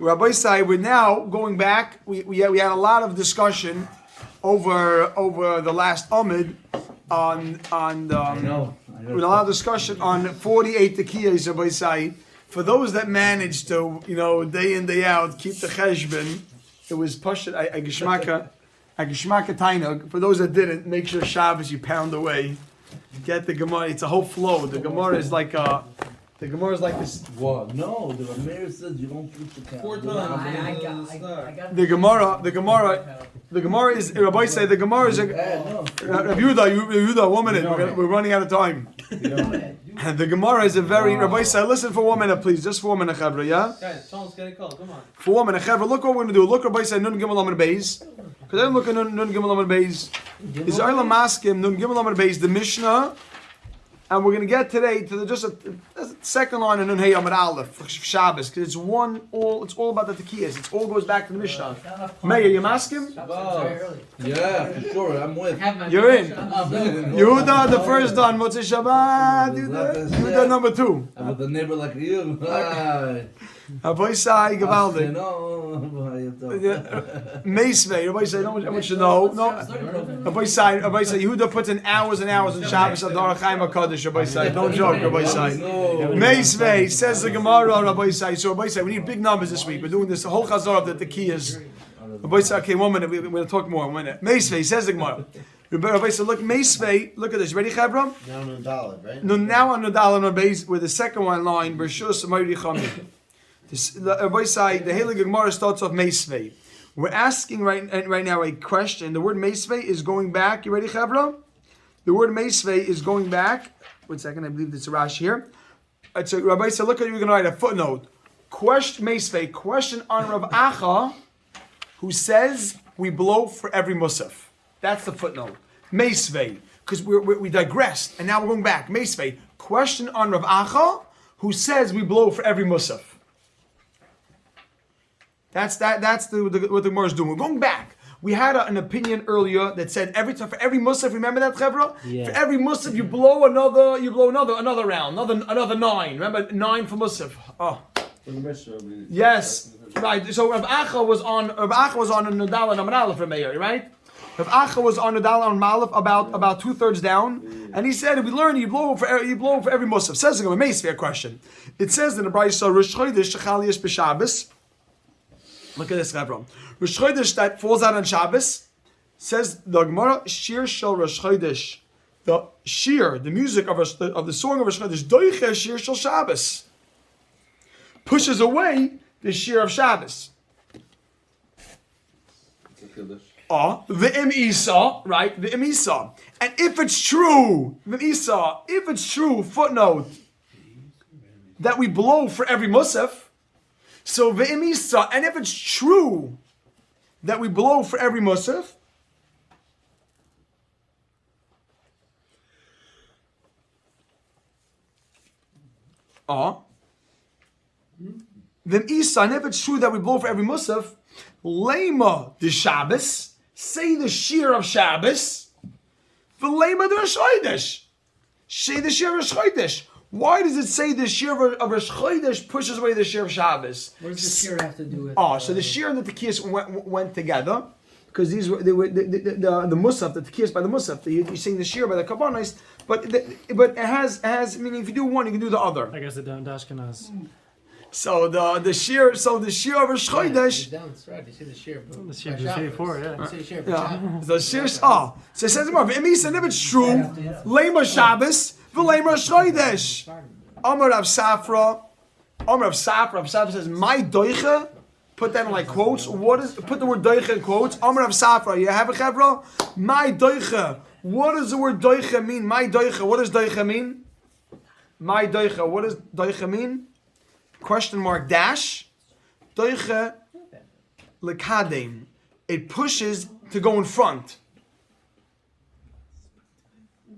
Rabbi Say, we're now going back. We had a lot of discussion over the last Amid on with a lot of discussion on 48 Tekiyas, Rabbi Say. For those that managed to, day in, day out, keep the cheshbon, it was Pashat Agishmaka Tainug. For those that didn't, make sure Shabbos you pound away. Get the Gemara. It's a whole flow. The Gemara is like this. What? No, the Rameir says you don't keep the count. 4 times. The Gemara is. Rabbi say the Gemara is. Rabbi Yehuda, 1 minute. We're running out of time. And the Gemara is a very. Rabbi say, listen for 1 minute, please. Just for 1 minute, Chavra. Yeah. Guys, someone's getting called. Come on. For 1 minute, Chavra. Look what we're gonna do. Look, Rabbi say Nun Gimel Amud Beis. Because I look at Nun Gimel Amud Beis. Is Olam Maskim Nun Gimel Amud Beis the Mishnah. And we're going to get today to just a second line of Nun Hey Amud Aleph for Shabbos, because it's all about the Tekiyas. It all goes back to the Mishnah. Meir, you masking? Yeah, for sure. I'm with. You're in. Yehuda, the first done. Motzei Shabbat. Yehuda number 2. I'm with a neighbor like you. Avoy Sai Gavaldik. Meisvei. Everybody say, no one should know. No. Avoy Sai. Yehuda puts in hours and hours in Shabbos of the Arachaim HaKadosh. Rabbi say, don't joke, Rabbi say. Meisvei says the Gemara, Rabbi say. So Rabbi say, we need big numbers this week. We're doing this whole chazar of the Tekiyas. Rabbi say, okay, 1 minute. We're going to talk more. 1 minute. Meisvei says the Gemara. Rabbi say, look, Meisvei. Look at this. Ready, Chavram? Now on Nudalad, right? No, now on Nudalad on base with the second one line. Bershus Amayri Chamim. Rabbi say, the Heilige Gemara starts off Meisvei. We're asking right now a question. The word Meisvei is going back. You ready, Chavram? The word Meisvei is going back. 1 second, I believe it's a Rashi here. So Rabbi said, look at you're going to write a footnote. Question Meisvei, question on Rav Acha, who says we blow for every musaf. That's the footnote. Meisvei, because we digressed, and now we're going back. Meisvei, question on Rav Acha, who says we blow for every musaf. That's what the Gemara is doing. We're going back. We had an opinion earlier that said for every musaf, remember that, Chevra? Yeah. For every musaf, you blow another round, another 9. Remember 9 for musaf. Oh. Yes, right. So Rav Acha was on a Nudal and Amud Aleph for Meir, right? Rav Acha was on Nudal and Amud Aleph about 2/3 down, and he said, if we learn, you blow for every musaf. Says a fair question. It says in the Brayso Rosh Chodesh Shechalias b'Shabbos. Look at this, Chevron. Rosh Chodesh that falls out on Shabbos, says the Gemara, Shir Shel Rosh Chodesh. The shir, the music of the song of Rosh Chodesh, Doiche Shir Shel Shabbos, pushes away the shir of Shabbos. The Im Isa, right? The Im Isa. And if it's true, footnote, that we blow for every musaf, so Ve'im Isa, and if it's true that we blow for every musaf, Ve'im Isa, and if it's true that we blow for every musaf, Lema the Shabbos, say the shir of Shabbos, V'lema the Rosh Chodesh, say the shir of Rosh Chodesh. Why does it say the shir of Rosh Chodesh pushes away the shir of Shabbos? What does the shir have to do with? So the shir and the tekiyas went together because they were the musaf, the tekiyas by the musaf. You sing the shir by the kabbanis, but it has meaning. If you do one, you can do the other. I guess the Dashkenaz. So the shir of Rosh Chodesh. That's right. They say the shir. The shir before, yeah. They say the shir. The shir. So it says more. If it's true, Lema Shabbos. V'leim Rosh Chodesh. Amar Rav Safra says, my doicha, put that in like quotes. Put the word doicha in quotes. Amar Rav Safra, you have a chevra? My doicha. What does the word doicha mean? My doicha. What does doicha mean? My doicha. What does doicha mean? Question mark dash. Doicha lekadem. It pushes to go in front.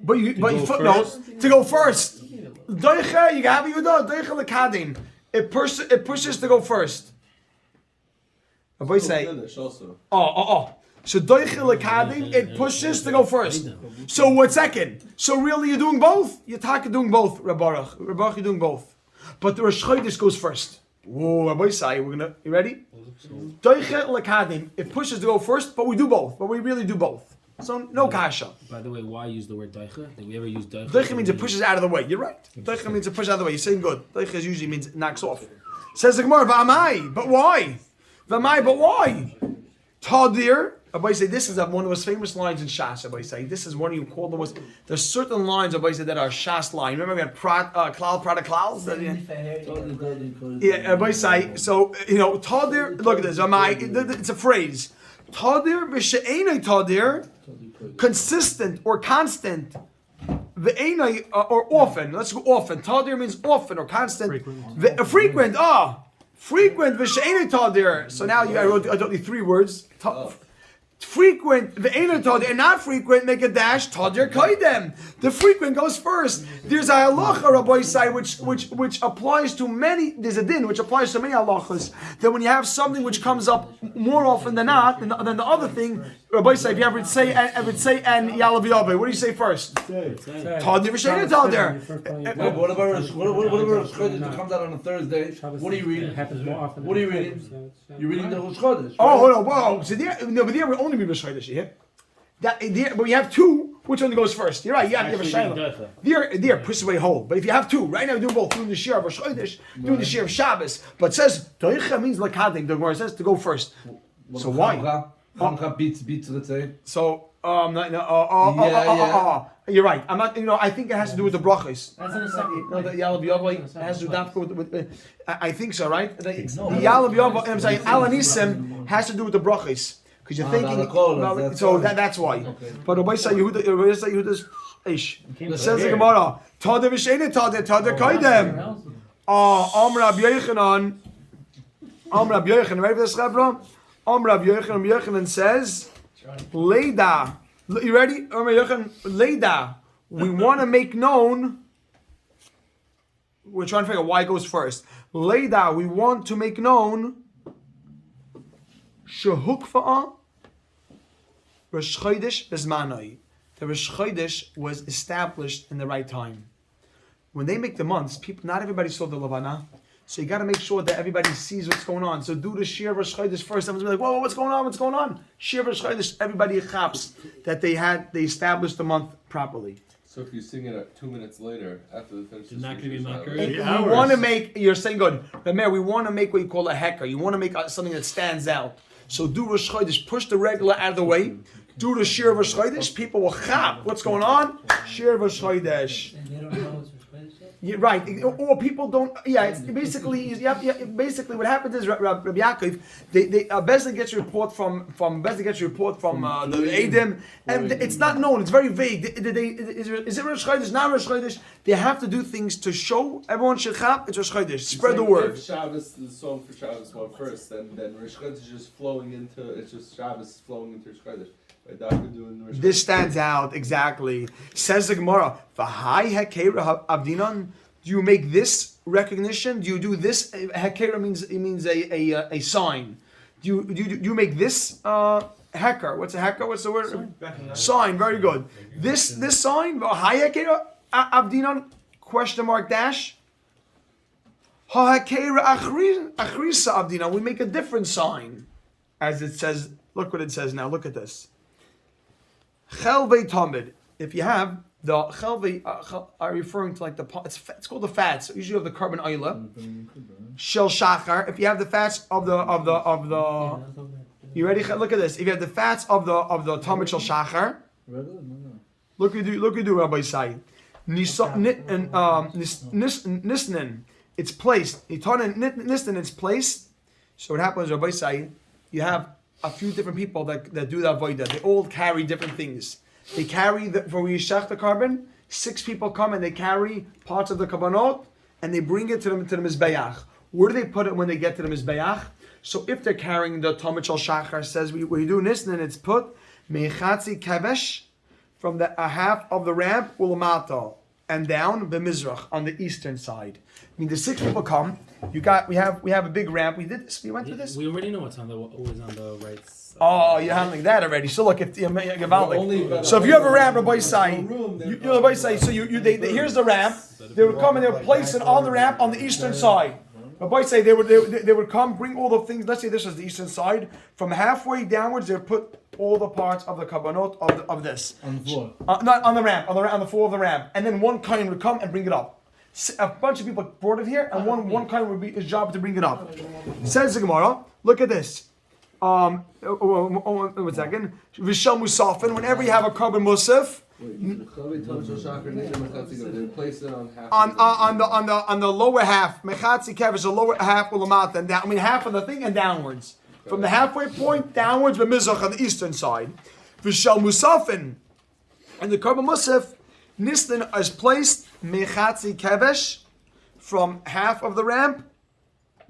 But footnote to go first. Doicha, you have Yehuda. Doicha lekadim. It pushes to go first. Rabbi say. So doicha lekadim. It pushes to go first. So what second? So really, you're doing both. You're doing both. Rabbaruch, you're doing both. But the Rosh Chodesh goes first. Whoa, Rabbi Sai, you ready? Doiche lekadim. It pushes to go first, but we do both. But we really do both. So no kasha. By the way, why use the word doiche? Did we ever use doiche? Doiche means it pushes out of the way. You're right. Doiche means it pushes out of the way. You're saying good. Doiche usually means it knocks off. Says the Gemara, V'amai, but why? V'amai, but why? Tadir. Rabbi say this is one of the most famous lines in Shas. Rabbi say this is one you call the most. There's certain lines Rabbi say that are Shas line. Remember we had Klal, Prada, Klal. Yeah, Rabbi say so. Tadir. Look at this. It's a phrase. Tadir v'she'enai tadir, consistent or constant. V'enai or often. Let's go often. Tadir means often or constant. Frequent. Frequent. Frequent v'she'enai tadir. So now I wrote you 3 words. Frequent, the ain't tadir, and not frequent, make a dash, tadir kaidem. The frequent goes first. There's a halacha, Rabbi Sai, which applies to many, there's a din, which applies to many halachas, that when you have something which comes up more often than not, than the other thing, Rabbi Sai, if you ever say and yalav yaveh, what do you say first? Tadir v'sheina tadir. What about a Chodesh that comes out on a Thursday? What are you reading? Happens more often. What are you reading? You're reading the Rosh Chodesh. Oh, hold on, whoa. So but there we only be b'shaydish here. But you have 2. Which one goes first? You're right. You have a shayla. There, push away whole. But if you have 2, right now we're doing both. Doing the shir of Rosh Chodesh, doing the shir of Shabbos. But it says doicha means lakadim. The Gemara says to go first. So why? Chanukah beats. Let's say. So you're right. I'm not. I think it has to do with the brachos. That's in a second. No, the Yalav Yavai has to do with I think so, right? The Yalav Yavai, I'm saying Alanisim has to do with the brachos. Because you're thinking, so that's why. Okay. But Rabbi Say Yehuda's ish. It says the Gemara, Tadir v'sheina tadir kaidem. Amr Rabbi Yochanan, ready for this, Rebbe? Amr Rabbi Yochanan says, Leida. You ready? Amr Yochanan, Leida. We want to make known. We're trying to figure out why it goes first. Leida, we want to make known. Shehukfa'a Rosh Chodesh Bezmanai. The Rosh Chodesh was established in the right time. When they make the months, not everybody saw the Lavana, so you got to make sure that everybody sees what's going on. So do the Shir Rosh Chodesh first. Everyone's like, whoa, what's going on? What's going on? Shir Rosh Chodesh. Everybody chaps that they established the month properly. So if you sing it 2 minutes later after the finish, It's not going to be makar. We want to make. You're saying good, but Mayor, we want to make what you call a hecker. You want to make something that stands out. So do Rosh Chodesh, push the regular out of the way. Do the Shir Rosh Chodesh. People will chap. What's going on? Shir Rosh Chodesh. And they don't know it's Rosh Chodesh yet? Yeah, right. Or people don't. Yeah, it's basically. Basically, what happens is Rabbi Yaakov. Bezdin gets a report from Bezdin gets a report from the Eidim, and it's not known. It's very vague. Is it Rosh Chodesh? Not Rosh Chodesh. They have to do things to show everyone should chap. It's Rosh Chodesh. Spread the word. If Shabbos, the song for Shabbos went first, then Rosh Chodesh is just flowing into. It's just Shabbos flowing into Rosh Chodesh. This stands out exactly. Says the Gemara, "V'hai hekera avdinon." Do you make this recognition? Do you do this? Hekera means a sign. Do you make this heker? What's a heker? What's the word? Sign. Very good. This sign. V'hai hekera avdinon? Question mark dash. Ha hekera achrisa avdinon. We make a different sign, as it says. Look what it says now. Look at this. Chelvei tamid. If you have the chelvei, are referring to like it's called the fats. Usually of the carbon oila. Shel shachar. If you have the fats of the. You ready? Look at this. If you have the fats of the tamid shel shachar. Look you do Rabbi Sai. Nisnin. It's placed. Nisnin. It's placed. So what happens, Rabbi Sai? You have a few different people that do the avodah. They all carry different things. They carry for Yishach the carbon. 6 people come and they carry parts of the kabbanot and they bring it to the mizbeach. Where do they put it when they get to the mizbeach? So if they're carrying the Talmud Shal Shachar, says we do this, and it's put mechatzi kavesh from a half of the ramp ulamata and down the mizrach on the eastern side. I mean, the 6 people come. We have a big ramp. We did this. We went through this. We already know what's on the right side. Oh, you're handling that already. So look, if so if you have a ramp, Rabbi Sai, Rabbi Sai. So here's the ramp. They would come and they would place it on the ramp on the eastern side. Rabbi say they would come, bring all the things. Let's say this is the eastern side. From halfway downwards, they would put all the parts of the kabbanot of this. On the floor. Not on the ramp, on the floor of the ramp. And then one kohen would come and bring it up. A bunch of people brought it here, and one kohen would be his job to bring it up. Says the Gemara, look at this. One second. Vishal Musafin, whenever you have a carbon musaf, They place it on half. on the lower half, mechatzi kev is the lower half ulamat and down. I mean half of the thing and downwards. From the halfway point downwards, b'mizrach on the eastern side. V'shal musafin, and the carbon musaf, nistan is placed mechatzi kevesh from half of the ramp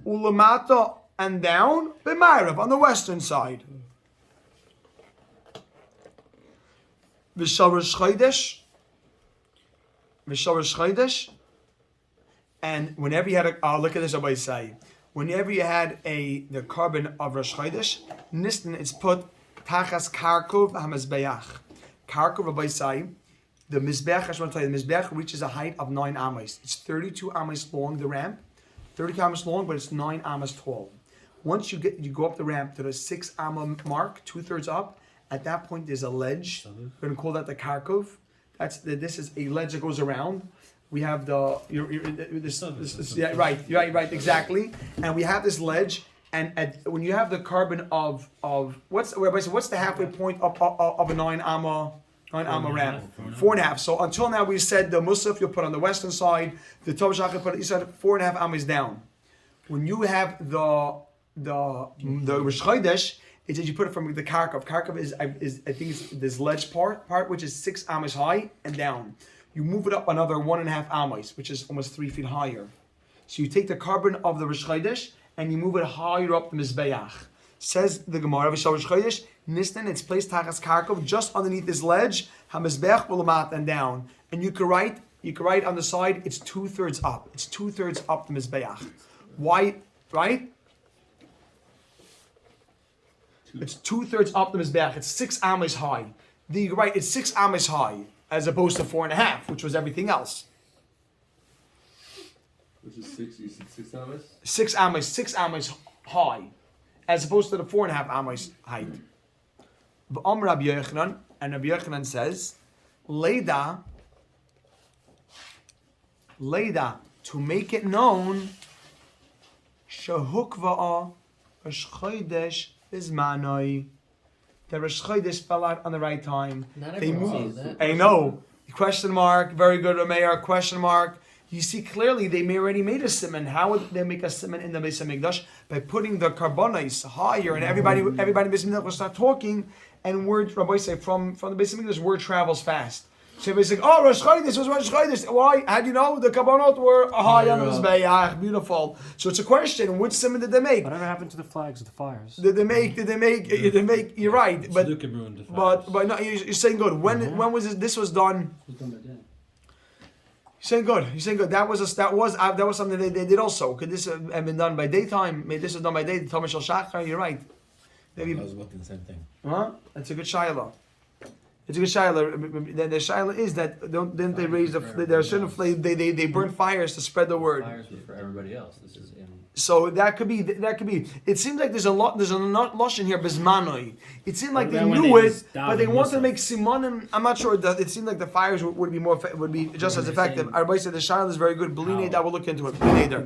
ulamata and down b'mayrav on the western side. V'shal Chodesh, and whenever you had look at this, everybody say, whenever you had the carbon of Rosh Chodesh, nistan it's put tachas karkov hamizbeach. Karkov, Rabbi say, the mizbeach. I just want to tell you, the mizbeach reaches a height of 9 amas. It's 32 amas long, the ramp, 32 amas long, but it's 9 amas tall. Once you go up the ramp to the 6 amma mark, 2/3 up. At that point, there's a ledge. We're going to call that the karkov. This is a ledge that goes around. We have right, exactly. And we have this ledge, and when you have the carbon of what's the halfway point of a 9 amma ramp? 4.5. So until now we said the musaf you'll put on the western side, the tov shach you put on the east side, 4.5 ammas down. When you have the Rosh Chodesh, it says you put it from the karkov. Karkov is I think it's this ledge part which is 6 amas high and down. You move it up another 1.5 amas, which is almost 3 feet higher. So you take the carbon of the Rosh Chodesh and you move it higher up the mizbeach. Says the Gemara, Rosh Chodesh, nistan, it's placed tachas karkov just underneath this ledge, hamizbeach ulamat and down. And you can write on the side, it's 2/3 up. It's 2/3 up the mizbeach. Why? Right? It's 2/3 up the mizbeach. It's 6 amas high. You're right. It's 6 amas high as opposed to 4.5, which was everything else. Which is 6. You said 6 amas. 6 amas high, as opposed to the 4.5 amas height. Rabbi Yochanan, and Rabbi Yochanan says, Leda, to make it known, Shehukva'a Rosh Chodesh Bizmanoi. The Rosh Chodesh fell out on the right time. Not They everyone moved. sees that. I know. Question mark. Very good, Rameir. Question mark. You see clearly they already made a simon. How would they make a simon in the Beis Hamikdash? By putting the carbonais higher, and everybody in the Beis Hamikdash will start talking, and word, Rabbi say, from the Beis Hamikdash, word travels fast. So everybody's like, oh, Rosh Chodesh, this was Rosh Chodesh. Why? How do you know? The carbonot were high on the Mizbeach. Beautiful. So it's a question, which simon did they make? Whatever happened to the flags of the fires? Did they make? You're right, but ruined the but no, you're saying good. When was this was done? You're saying good. You're saying good. That was something they did also. Could this have been done by daytime? Maybe this was done by day. Thomas Shachar. You're right. Maybe. I was looking the same thing. Huh? That's a good shiloh. It's a good shiloh. The shiloh is that didn't they raise there are certain they burn fires to spread the word. Fires were for everybody else. This is in. So that could be. It seems like there's a lashon here, bismanoi. It seemed like they knew it, but they wanted to make simonim. I'm not sure. That it seemed like the fires would be just as effective. Everybody said the shiloh is very good. Believe that we'll look into it. Later.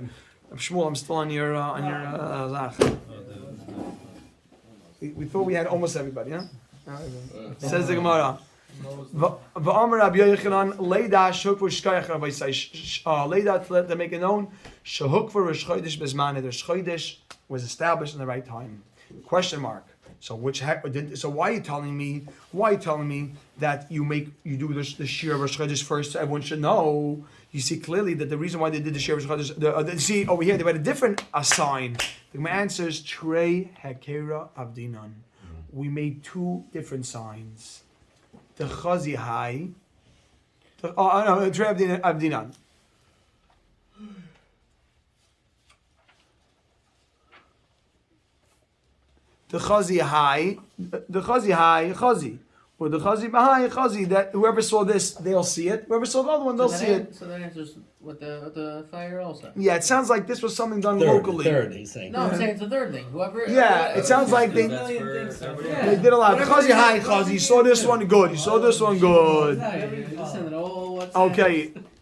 Shmuel, I'm still on your zach. We thought we had almost everybody, huh? Says the Gemara. V'amar Rabbi Yochanan leida shuk v'shkayach Rabbi say leida to let them make it known shehuk for Rosh Chodesh bezman. Rosh Chodesh was established in the right time. Question mark. So so why are you telling me? That you do the shir of Rosh Chodesh first? So everyone should know. You see clearly that the reason why they did the shir of Rosh Chodesh. See over here they had a different sign. The answer is trei hekera avdinan. We made 2 different signs. The chazi high. Trei avdinan. The chazi high. With the chazi behind chazi, that whoever saw this, they'll see it. Whoever saw the other one, they'll see it. So that answers with the fire also. Yeah, it sounds like this was something done Third, locally. third, he's saying. No, I'm saying it's the third thing. Whoever. Yeah, it sounds like they That's for they did a lot. Chazi, hi chazi. You saw this one, good. You saw this one, good. Listen, it all what's Okay,